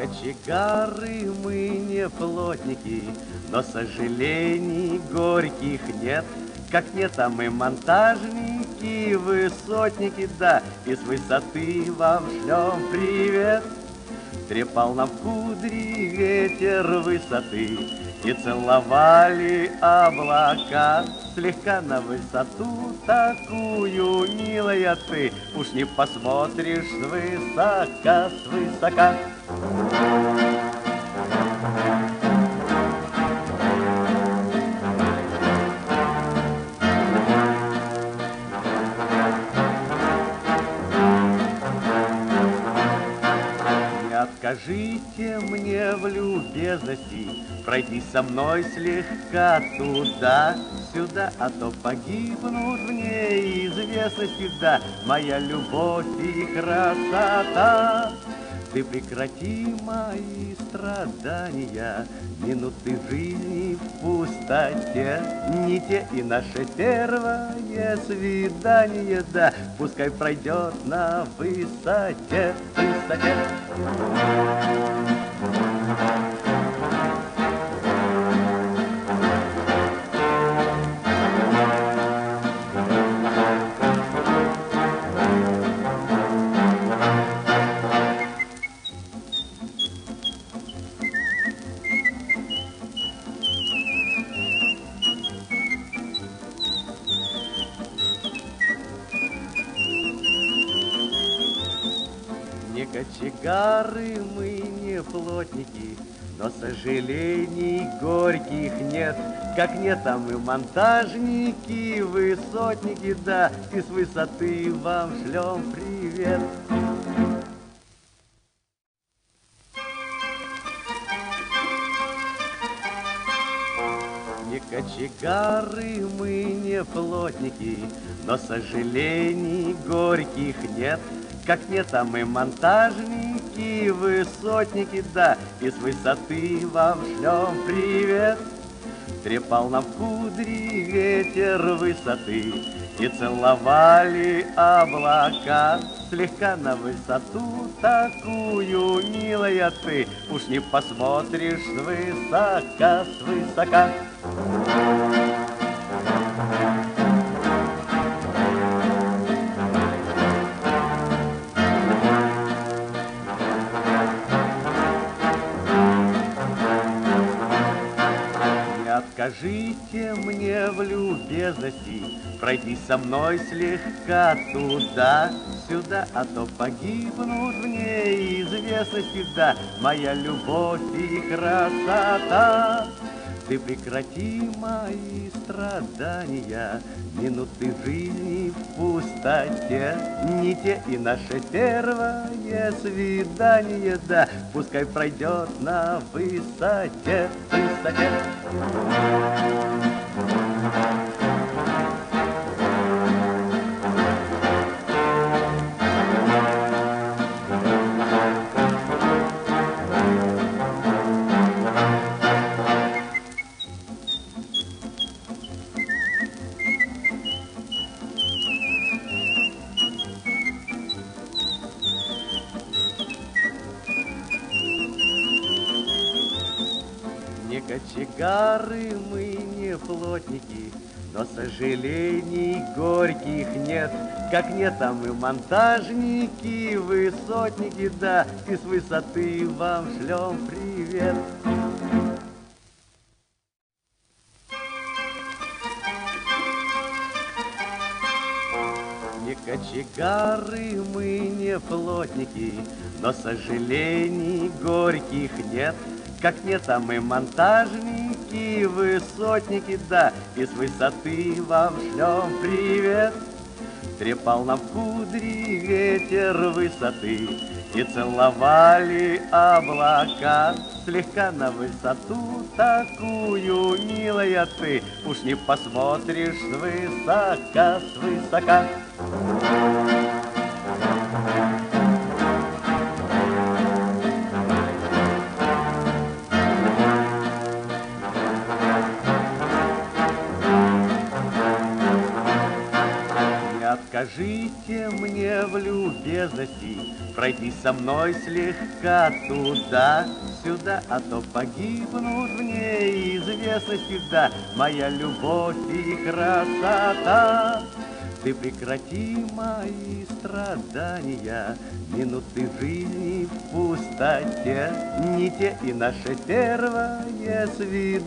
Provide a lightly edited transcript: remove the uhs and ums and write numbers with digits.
кочегары, мы не плотники, но сожалений горьких нет. Как нет, а мы монтажники, высотники, да, и с высоты вам шлем привет. Трепал нам в кудри ветер высоты, и целовали облака. Слегка на высоту такую, милая ты, уж не посмотришь свысока, свысока. Откажите мне в любезности, пройди со мной слегка туда-сюда, а то погибнут в неизвестности, да, моя любовь и красота. Ты прекрати мои страдания, минуты жизни в пустоте, не те и наше первое свидание, да, пускай пройдет на высоте, высоте. Не кочегары, мы не плотники, но сожалений горьких нет. Как нет, а мы монтажники, высотники, да, и с высоты вам шлем привет. Не кочегары, мы не плотники, но сожалений горьких нет. Как нет, а мы монтажники, высотники, да, и с высоты вам шлем привет. Трепал нам в кудри ветер высоты, и целовали облака. Слегка на высоту такую, милая ты, уж не посмотришь свысока, свысока. Откажите мне в любезности, пройди со мной слегка туда-сюда, а то погибнут в неизвестности, да, моя любовь и красота. Ты прекрати мои страдания, минуты жизни в пустоте, не те и наше первое свидание, да, пускай пройдет на высоте, высоте. Не кочегары, мы не плотники, но сожалений горьких нет. Как нет, а мы монтажники, высотники, да, и с высоты вам шлем привет. Не кочегары, мы не плотники, но сожалений горьких нет. Как нет, а мы монтажники, высотники, да, и с высоты вам шлем привет. Трепал нам в кудри ветер высоты, и целовали облака. Слегка на высоту такую, милая ты, уж не посмотришь свысока, свысока. Окажите мне в любезности пройти со мной слегка туда-сюда, а то погибнут в неизвестности, да, моя любовь и красота. Ты прекрати мои страдания, минуты жизни в пустоте, не те и наше первое свидание.